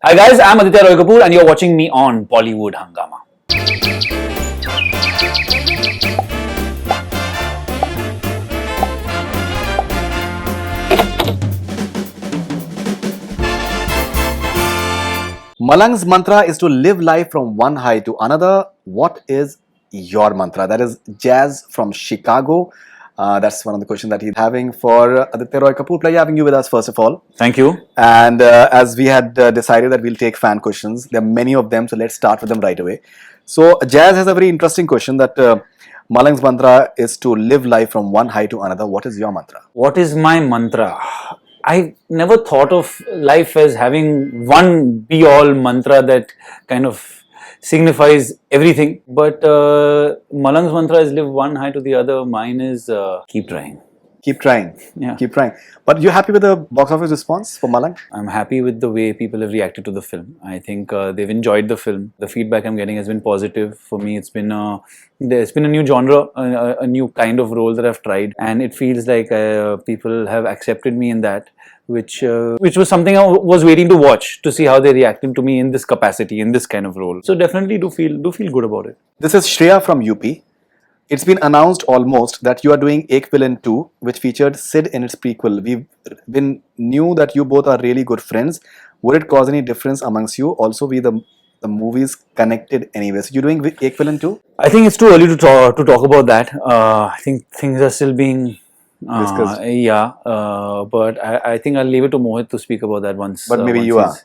Hi guys, I'm Aditya Kapur and you're watching me on Bollywood Hungama. Malang's mantra is to live life from one high to another. What is your mantra? That is Jazz from Chicago. That's one of the questions that he's having for Aditya Roy Kapur. Pleasure having you with us, first of all. Thank you. And as we had decided that we'll take fan questions, there are many of them, so let's start with them right away. So, Jazz has a very interesting question that Malang's mantra is to live life from one high to another. What is your mantra? What is my mantra? I never thought of life as having one be-all mantra that kind of signifies everything. But Malang's mantra is live one high to the other. Mine is keep trying. Keep trying. Yeah. Keep trying. But you're happy with the box office response for Malang? I'm happy with the way people have reacted to the film. I think they've enjoyed the film. The feedback I'm getting has been positive. For me, it's been a new genre, a new kind of role that I've tried, and it feels like people have accepted me in that, which was something I was waiting to watch to see how they reacted to me in this capacity, in this kind of role. So definitely do feel good about it. This is Shreya from UP. It's been announced almost that you are doing Ek Villain 2, which featured Sid in its prequel. We've been knew that you both are really good friends. Would it cause any difference amongst you? Also, the movies connected anyway. So you're doing Ek Villain 2? I think it's too early to talk about that. I think things are still being discussed. But I think I'll leave it to Mohit to speak about that once. But maybe once you are.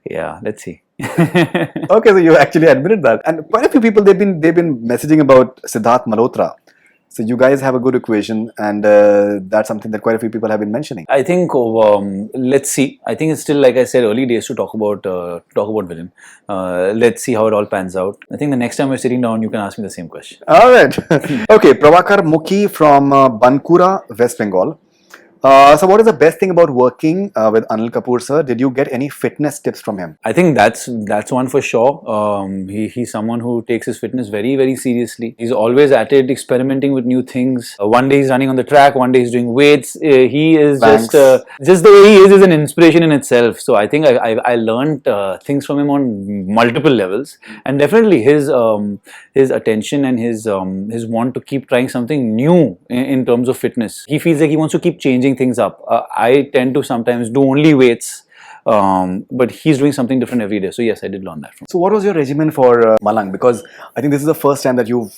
Yeah, let's see. Okay, so you actually admitted that, and quite a few people they've been messaging about Siddharth Malhotra. So you guys have a good equation, and that's something that quite a few people have been mentioning. I think let's see. I think it's still, like I said, early days to talk about villain. Let's see how it all pans out. I think the next time we're sitting down, you can ask me the same question. All right. Okay, Prabhakar Mukhi from Bankura, West Bengal. So what is the best thing about working with Anil Kapoor, sir? Did you get any fitness tips from him? I think that's one for sure. He's someone who takes his fitness very, very seriously. He's always at it, experimenting with new things. One day he's running on the track, one day he's doing weights. He is just the way he is an inspiration in itself. So I think I learned things from him on multiple levels, and definitely his attention and his want to keep trying something new in terms of fitness. He feels like he wants to keep changing things up. I tend to sometimes do only weights, but he's doing something different every day. So yes, I did learn that from him. So what was your regimen for Malang? Because I think this is the first time that you've,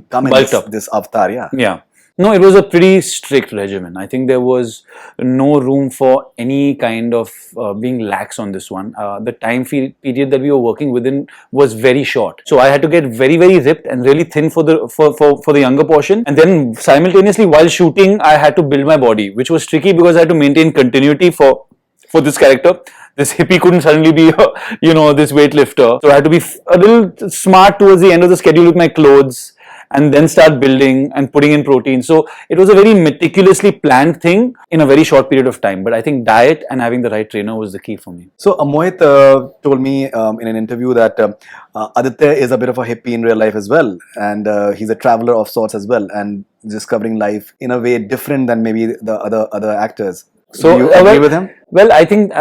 come in this avatar, yeah. Yeah. No, it was a pretty strict regimen. I think there was no room for any kind of being lax on this one. The time period that we were working within was very short. So I had to get very, very ripped and really thin for the younger portion. And then simultaneously while shooting, I had to build my body, which was tricky because I had to maintain continuity for this character. This hippie couldn't suddenly be, this weightlifter. So I had to be a little smart towards the end of the schedule with my clothes, and then start building and putting in protein. So it was a very meticulously planned thing in a very short period of time. But I think diet and having the right trainer was the key for me. So Mohit told me in an interview that Aditya is a bit of a hippie in real life as well, and he's a traveler of sorts as well, and discovering life in a way different than maybe the other actors. So do you agree with him? Well, I think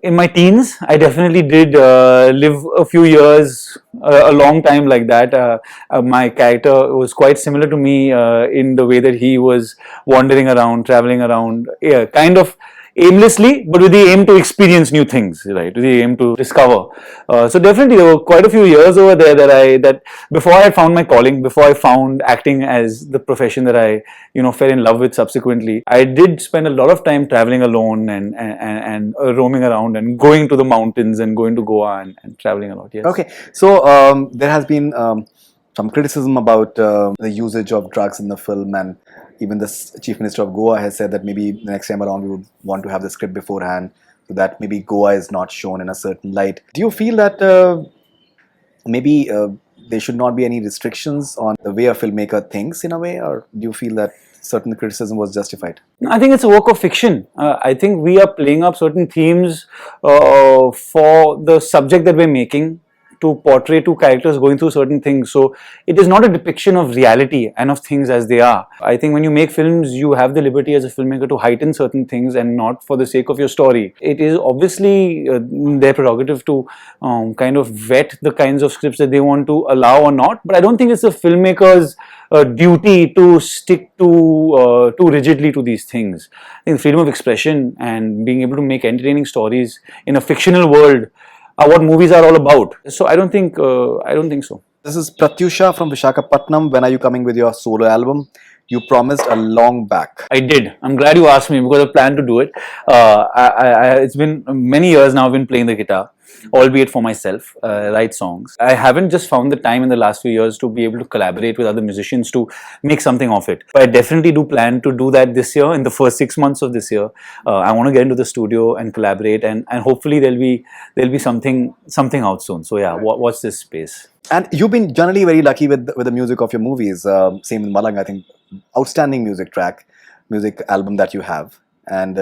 in my teens, I definitely did live a few years, a long time like that. My character was quite similar to me in the way that he was wandering around, traveling around, kind of aimlessly, but with the aim to experience new things, right? With the aim to discover. So definitely there were quite a few years over there that before I found my calling, before I found acting as the profession that I, fell in love with subsequently, I did spend a lot of time traveling alone and roaming around and going to the mountains and going to Goa and traveling a lot. Yes. Okay. So there has been some criticism about the usage of drugs in the film, and even the Chief Minister of Goa has said that maybe the next time around we would want to have the script beforehand so that maybe Goa is not shown in a certain light. Do you feel that maybe there should not be any restrictions on the way a filmmaker thinks in a way, or do you feel that certain criticism was justified? I think it's a work of fiction. I think we are playing up certain themes for the subject that we're making to portray two characters going through certain things. So it is not a depiction of reality and of things as they are. I think when you make films, you have the liberty as a filmmaker to heighten certain things and not for the sake of your story. It is obviously their prerogative to kind of vet the kinds of scripts that they want to allow or not. But I don't think it's a filmmaker's duty to stick too rigidly to these things. I think freedom of expression and being able to make entertaining stories in a fictional world are what movies are all about. So I don't think so. This is Pratyusha from Visakhapatnam. When are you coming with your solo album? You promised a long back. I did. I'm glad you asked me because I planned to do it. It's been many years now I've been playing the guitar, albeit for myself, write songs. I haven't just found the time in the last few years to be able to collaborate with other musicians to make something of it. But I definitely do plan to do that this year, in the first 6 months of this year. I want to get into the studio and collaborate, and hopefully there'll be something out soon. So yeah, watch this space. And you've been generally very lucky with the music of your movies. Same in Malang, I think. Outstanding music album that you have, and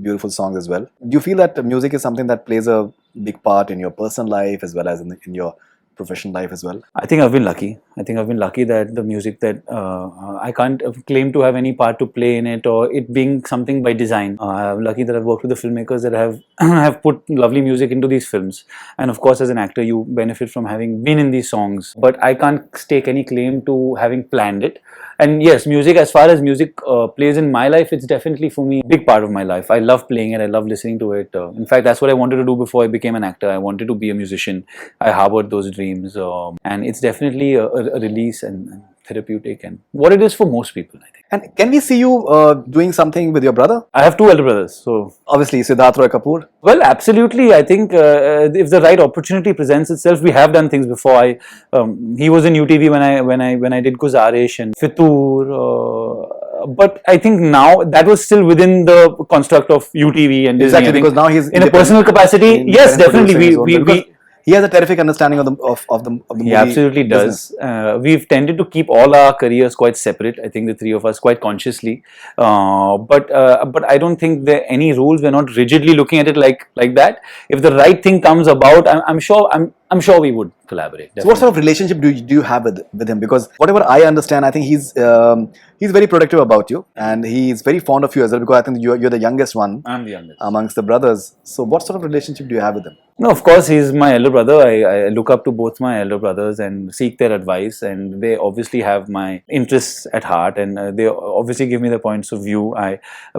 beautiful songs as well. Do you feel that music is something that plays a big part in your personal life as well as in your professional life as well? I think I've been lucky. That the music that I can't claim to have any part to play in it or it being something by design. I'm lucky that I've worked with the filmmakers that have have put lovely music into these films. And of course, as an actor, you benefit from having been in these songs. But I can't stake any claim to having planned it. And yes, music, as far as music plays in my life, it's definitely for me a big part of my life. I love playing it. I love listening to it. In fact, that's what I wanted to do before I became an actor. I wanted to be a musician. I harbored those dreams. And it's definitely a release and therapeutic and what it is for most people, I think. And can we see you doing something with your brother? I have two elder brothers, so obviously Siddharth Roy Kapur. Well, absolutely. I think if the right opportunity presents itself, we have done things before. He was in UTV when I did Guzarish and Fitur. But I think now that was still within the construct of UTV and Disney. Exactly, because now he's in a personal capacity. Yes, definitely. He has a terrific understanding of the movie. He absolutely does. We've tended to keep all our careers quite separate. I think the three of us quite consciously. But I don't think there are any rules. We're not rigidly looking at it like that. If the right thing comes about, I'm sure we would collaborate. Definitely. So what sort of relationship do you have with him? Because whatever I understand, I think he's very protective about you and he's very fond of you as well, because I think you're the youngest one. I'm the youngest amongst the brothers. So what sort of relationship do you have with him? No, of course, he's my elder brother. I look up to both my elder brothers and seek their advice, and they obviously have my interests at heart, and they obviously give me their points of view.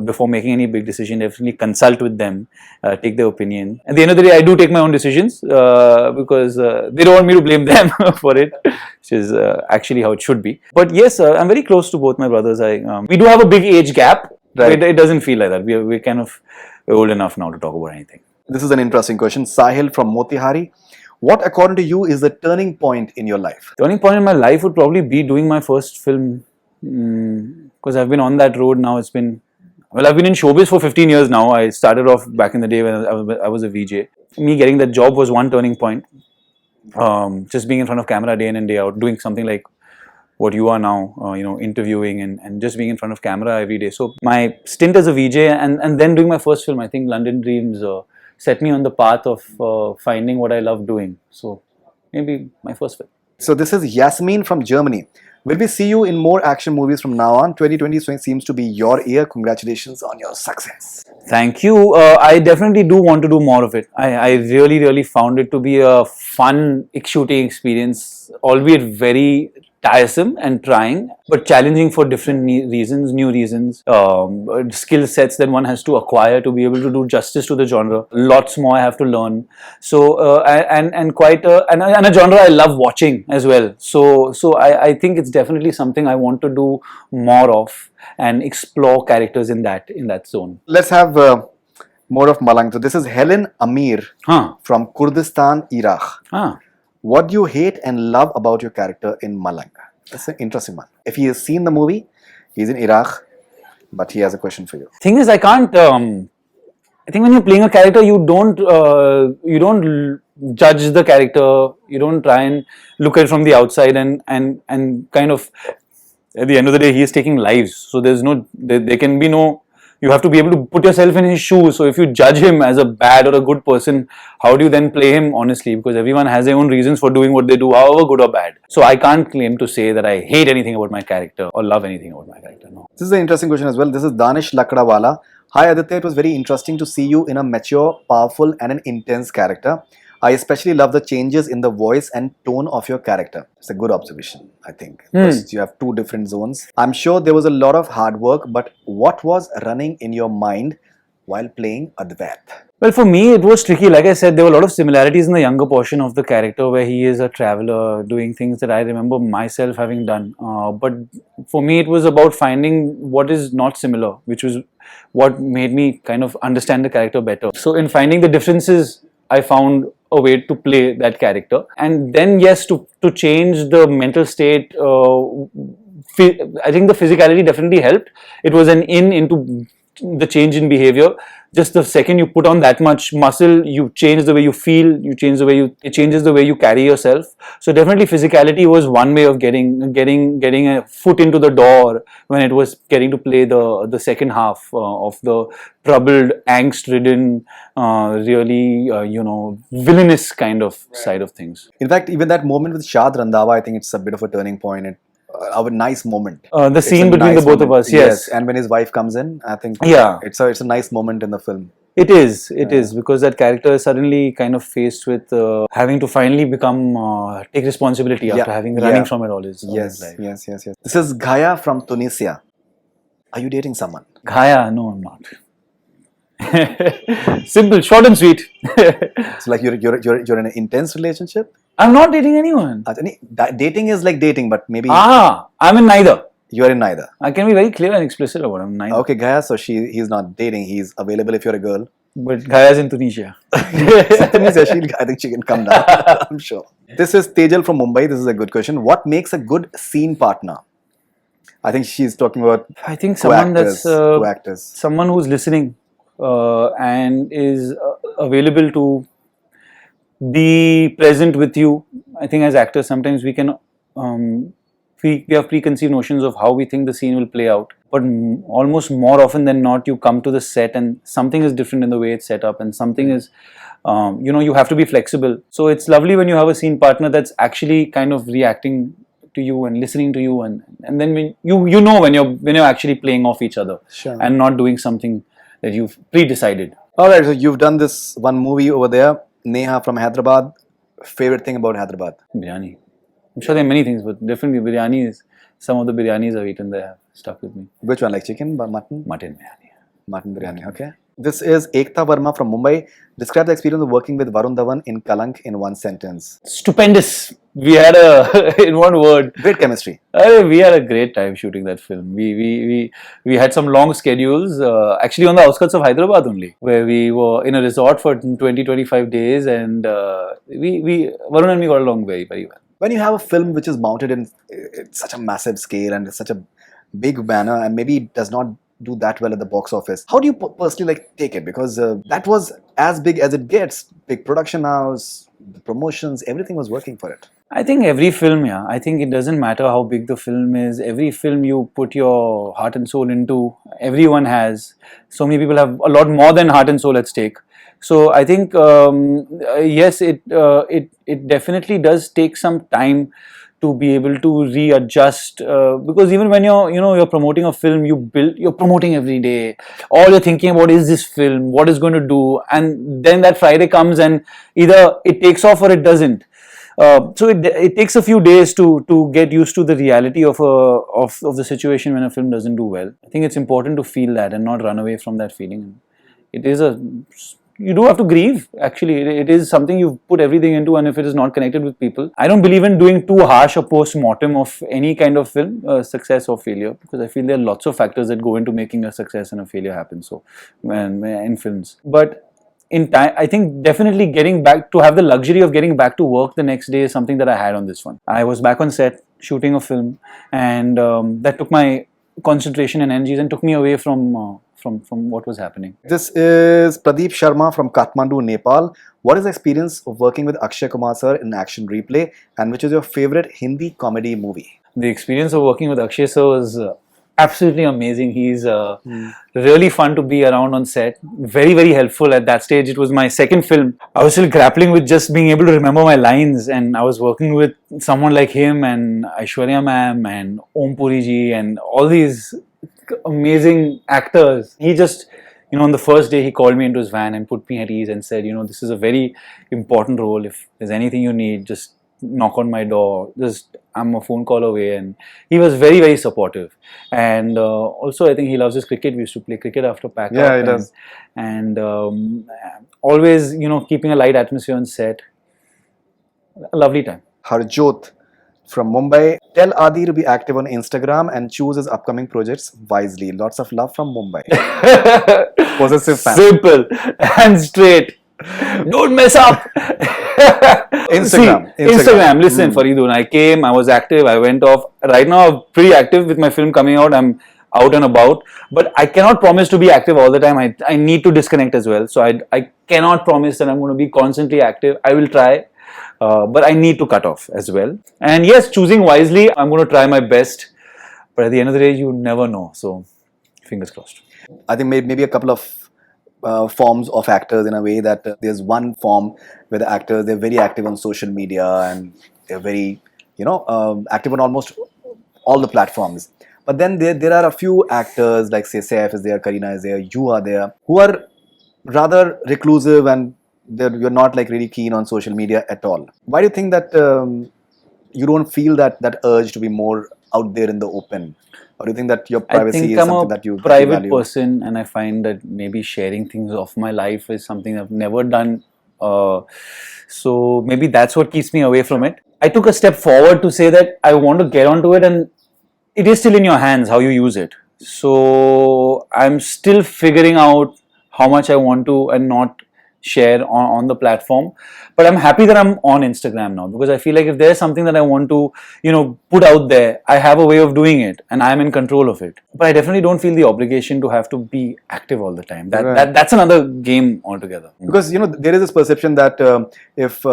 Before making any big decision, definitely consult with them, take their opinion. At the end of the day, I do take my own decisions because they don't want me to blame them for it, which is actually how it should be. But yes, I'm very close to both my brothers. We do have a big age gap. Right. It doesn't feel like that. We're kind of old enough now to talk about anything. This is an interesting question. Sahil from Motihari. What, according to you, is the turning point in your life? Turning point in my life would probably be doing my first film. Because I've been on that road now. I've been in showbiz for 15 years now. I started off back in the day when I was a VJ. Me getting that job was one turning point. Just being in front of camera day in and day out, doing something like what you are now, interviewing and just being in front of camera every day. So my stint as a VJ and then doing my first film, I think London Dreams, set me on the path of finding what I love doing. So maybe my first film. So this is Yasmin from Germany. Will we see you in more action movies from now on? 2020 seems to be your year. Congratulations on your success. Thank you. I definitely do want to do more of it. I really, really found it to be a fun shooting experience, albeit very tiresome and trying, but challenging for different reasons, new reasons, skill sets that one has to acquire to be able to do justice to the genre. Lots more I have to learn. So and quite a genre I love watching as well. So I think it's definitely something I want to do more of and explore characters in that zone. Let's have more of Malang. So this is Helen Amir from Kurdistan, Iraq. What do you hate and love about your character in Malanga? That's an interesting one. If he has seen the movie, he's in Iraq, but he has a question for you. Thing is, I can't. I think when you're playing a character, you don't judge the character. You don't try and look at it from the outside and kind of. At the end of the day, he is taking lives. So there can be no. You have to be able to put yourself in his shoes. So if you judge him as a bad or a good person, how do you then play him honestly? Because everyone has their own reasons for doing what they do, however good or bad. So I can't claim to say that I hate anything about my character or love anything about my character. No. This is an interesting question as well. This is Danish Lakdawala. Hi Aditya, it was very interesting to see you in a mature, powerful and an intense character. I especially love the changes in the voice and tone of your character. It's a good observation, I think. Because you have two different zones. I'm sure there was a lot of hard work, but what was running in your mind while playing Advait? Well, for me, it was tricky. Like I said, there were a lot of similarities in the younger portion of the character where he is a traveler doing things that I remember myself having done. But for me, it was about finding what is not similar, which was what made me kind of understand the character better. So in finding the differences, I found a way to play that character. And then, yes, to change the mental state, I think the physicality definitely helped. It was an into the change in behavior. Just the second you put on that much muscle, you change the way you feel, it changes the way you carry yourself. So definitely physicality was one way of getting a foot into the door when it was getting to play the second half of the troubled, angst-ridden, really, villainous kind of side of things. In fact, even that moment with Shad Randhawa, I think it's a bit of a turning point. A nice moment. The scene between the both of us, yes. And when his wife comes in, I think it's a nice moment in the film. It is because that character is suddenly kind of faced with having to finally take responsibility after having running from it all his life. Yes. This is Ghaya from Tunisia. Are you dating someone? Ghaya? No, I'm not. Simple, short and sweet. So like you're in an intense relationship? I'm not dating anyone. Dating is like dating, but maybe... I'm in neither. You are in neither. I can be very clear and explicit about it. I'm neither. Okay, Ghaya, so he's not dating. He's available if you're a girl. But Ghaya's in Tunisia. Tunisia, I think she can come down. I'm sure. This is Tejal from Mumbai. This is a good question. What makes a good scene partner? I think she's talking about someone that's co-actors. Someone who's listening and is available to be present with you. I think as actors, sometimes we can we have preconceived notions of how we think the scene will play out. But almost more often than not, you come to the set and something is different in the way it's set up, and something is, you have to be flexible. So it's lovely when you have a scene partner that's actually kind of reacting to you and listening to you, and then when when you're actually playing off each other and not doing something that you've pre-decided. All right, so you've done this one movie over there, Neha from Hyderabad. Favorite thing about Hyderabad? Biryani. I'm sure there are many things, but definitely biryani is, some of the biryanis I've eaten there have stuck with me. Which one, like chicken, mutton? Mutton biryani. Mutton biryani, okay. This is Ekta Verma from Mumbai. Describe the experience of working with Varun Dhawan in Kalank in one sentence. Stupendous. We had in one word. Great chemistry. We had a great time shooting that film. We had some long schedules, actually on the outskirts of Hyderabad only, where we were in a resort for 20-25 days, and Varun and me got along very, very well. When you have a film which is mounted in such a massive scale and such a big banner, and maybe it does not do that well at the box office, how do you personally take it? Because that was as big as it gets. Big production house, the promotions, everything was working for it. I think every film, I think it doesn't matter how big the film is. Every film you put your heart and soul into, everyone has. So many people have a lot more than heart and soul at stake. So I think yes, it definitely does take some time to be able to readjust, because even when you're promoting a film, you're promoting every day. All you're thinking about is this film, what it's going to do, and then that Friday comes and either it takes off or it doesn't. So it takes a few days to get used to the reality of the situation when a film doesn't do well. I think it's important to feel that and not run away from that feeling. You do have to grieve, actually. It is something you've put everything into, and if it is not connected with people. I don't believe in doing too harsh a post-mortem of any kind of film, success or failure, because I feel there are lots of factors that go into making a success and a failure happen. So, in films. But in time, I think definitely have the luxury of getting back to work the next day is something that I had on this one. I was back on set shooting a film, and that took my concentration and energies and took me away from what was happening. This is Pradeep Sharma from Kathmandu, Nepal. What is the experience of working with Akshay Kumar sir in Action Replay, and which is your favorite Hindi comedy movie? The experience of working with Akshay sir was absolutely amazing. He's really fun to be around on set. Very, very helpful at that stage. It was my second film. I was still grappling with just being able to remember my lines, and I was working with someone like him and Aishwarya ma'am and Om Puri ji and all these amazing actors. He just, on the first day he called me into his van and put me at ease and said, this is a very important role. If there's anything you need, just knock on my door. I'm a phone call away. And he was very, very supportive. And also, I think he loves his cricket. We used to play cricket after pack up. Yeah, he does. And always, keeping a light atmosphere on set. A lovely time. Harjot from Mumbai. Tell Adi to be active on Instagram and choose his upcoming projects wisely. Lots of love from Mumbai. Possessive fan. Simple and straight. Don't mess up. Instagram. Listen, Faridun, I came, I was active, I went off. Right now, I'm pretty active with my film coming out. I'm out and about. But I cannot promise to be active all the time. I need to disconnect as well. So I cannot promise that I'm going to be constantly active. I will try. But I need to cut off as well. And yes, choosing wisely, I'm going to try my best. But at the end of the day, you never know. So, fingers crossed. I think maybe a couple of forms of actors in a way that there's one form where the actors, they're very active on social media and they're very, active on almost all the platforms. But then there are a few actors like say Saif is there, Kareena is there, you are there, who are rather reclusive and you're not like really keen on social media at all. Why do you think that you don't feel that urge to be more out there in the open? Or do you think that your privacy is something that you value? I'm a private person, and I find that maybe sharing things of my life is something I've never done. So maybe that's what keeps me away from it. I took a step forward to say that I want to get onto it, and it is still in your hands how you use it. So I'm still figuring out how much I want to and not share on the platform. But I'm happy that I'm on Instagram now, because I feel like if there's something that I want to, put out there, I have a way of doing it and I'm in control of it. But I definitely don't feel the obligation to have to be active all the time. That's another game altogether. Because, there is this perception that if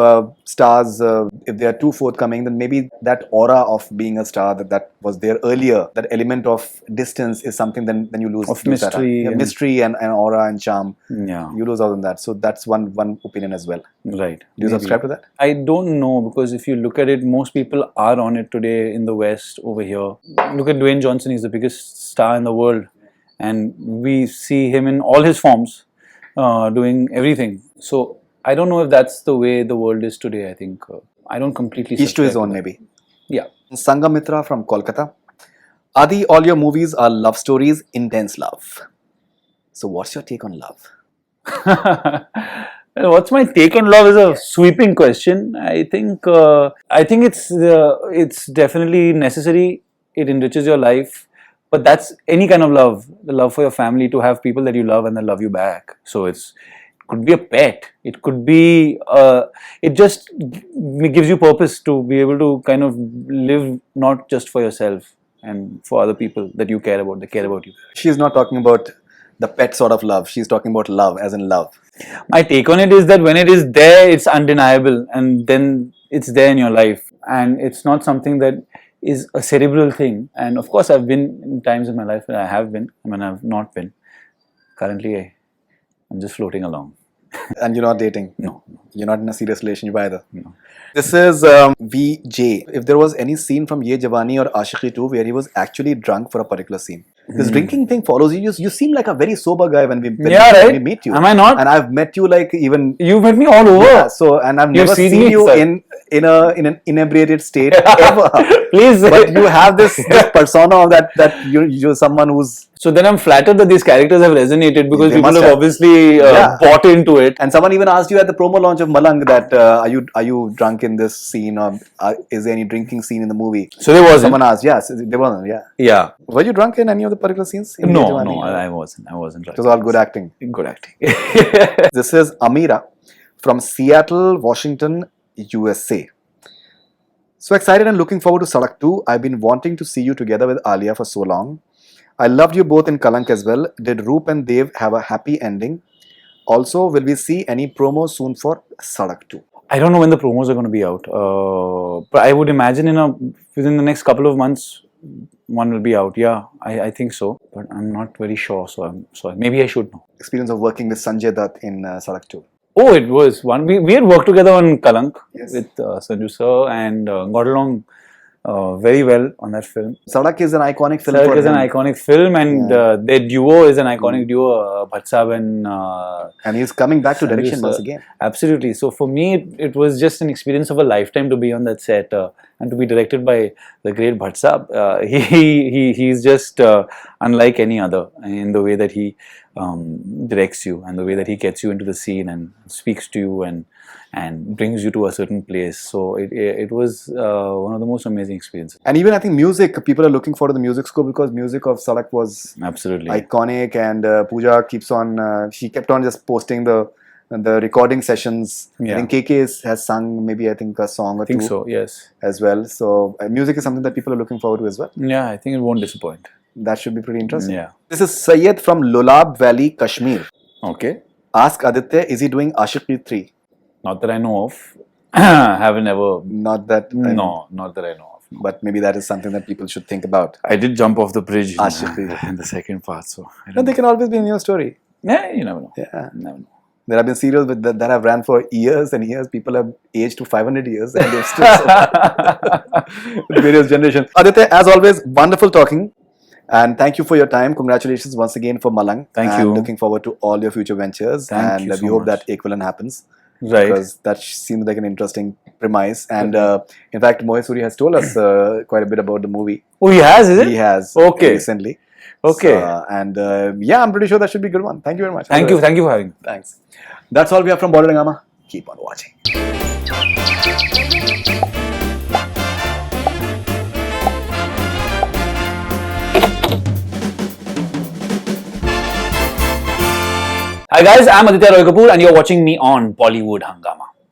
stars, if they are too forthcoming, then maybe that aura of being a star that was there earlier, that element of distance is something then you lose. Of mystery. Mystery and aura and charm. Yeah. You lose out on that. So that's one opinion as well. Right. Do you subscribe to that? I don't know, because if you look at it, most people are on it today in the West over here. Look at Dwayne Johnson, he's the biggest star in the world. And we see him in all his forms, doing everything. So I don't know if that's the way the world is today. I think I don't completely each to his own, maybe. Yeah. Sangamitra from Kolkata. Adi, all your movies are love stories, intense love. So what's your take on love? What's my take on love is a sweeping question. I think it's definitely necessary. It enriches your life, but that's any kind of love. The love for your family, to have people that you love and they love you back. So it could be a pet. It could be it just gives you purpose to be able to kind of live not just for yourself and for other people that you care about. They care about you. She's not talking about the pet sort of love. She's talking about love as in love. My take on it is that when it is there, it's undeniable, and then it's there in your life, and it's not something that is a cerebral thing. And of course, I've been in times in my life where I have been, and I've not been. Currently, I'm just floating along. And you're not dating? No. You're not in a serious relationship either? No. This is VJ. If there was any scene from Ye Jawani or Aashiqui 2 where he was actually drunk for a particular scene, this drinking thing follows you. You seem like a very sober guy when we meet you. Am I not? And I've met you like even... You've met me all over. Yeah, so, and I've never seen you in an inebriated state ever. Please. But you have this persona of that you're someone who's... So then I'm flattered that these characters have resonated, because people have obviously bought into it. And someone even asked you at the promo launch of Malang that are you drunk in this scene, or is there any drinking scene in the movie? So there wasn't. Someone asked, yes, there wasn't, yeah. Yeah. Were you drunk in any of the particular scenes? No, I wasn't drunk. It was all good acting. Good acting. This is Amira from Seattle, Washington, USA. So excited and looking forward to Sadak 2. I've been wanting to see you together with Alia for so long. I loved you both in Kalank as well. Did Roop and Dev have a happy ending? Also, will we see any promos soon for Sadak 2? I don't know when the promos are going to be out. But I would imagine within the next couple of months, one will be out. Yeah, I think so, but I'm not very sure. So I'm sorry. Maybe I should know. Experience of working with Sanjay Dutt in Sadak 2. Oh, it was one. We had worked together on Kalank Yes. with Sanju sir and got along very well on that film. Sadak is an iconic film Sadak for is an him. iconic film, and their duo is an iconic duo, Bhatt Sahab and And he's coming back to Sanju direction sir. once again. Absolutely. So for me, it was just an experience of a lifetime to be on that set and to be directed by the great Bhatt Sahab. He's just unlike any other in the way that he directs you and the way that he gets you into the scene and speaks to you and brings you to a certain place. So it was one of the most amazing experiences. And even I think music, people are looking forward to the music score because music of Sadak was Absolutely. iconic, and Pooja keeps on, she kept on just posting the recording sessions. Yeah. I think KK has sung maybe I think a song or I think two so, yes. as well. So music is something that people are looking forward to as well. Yeah, I think it won't disappoint. That should be pretty interesting. Yeah. This is Syed from Lulab Valley, Kashmir. Okay. Ask Aditya, is he doing Ashiqi 3? Not that I know of. Haven't ever. Not that. No, not that I know of. No. But maybe that is something that people should think about. I did jump off the bridge Ashiqi. in the second part, so I No, don't they can always be in your story. Yeah, you never know. Yeah. Never know. There have been serials that have ran for years and years. People have aged to 500 years and they've still with various generations. Aditya, as always, wonderful talking. And thank you for your time. Congratulations once again for Malang. Thank and you. Looking forward to all your future ventures. Thank and you so we hope much. that equivalent happens. Right. Because that seems like an interesting premise. And in fact, Mohit Suri has told us quite a bit about the movie. Oh, he has, is it? He has Okay. recently. Okay. So, yeah, I'm pretty sure that should be a good one. Thank you very much. Thank you for having me. Thanks. That's all we have from Bollywood Hungama. Keep on watching. Hi guys, I'm Aditya Roy Kapur and you're watching me on Bollywood Hungama.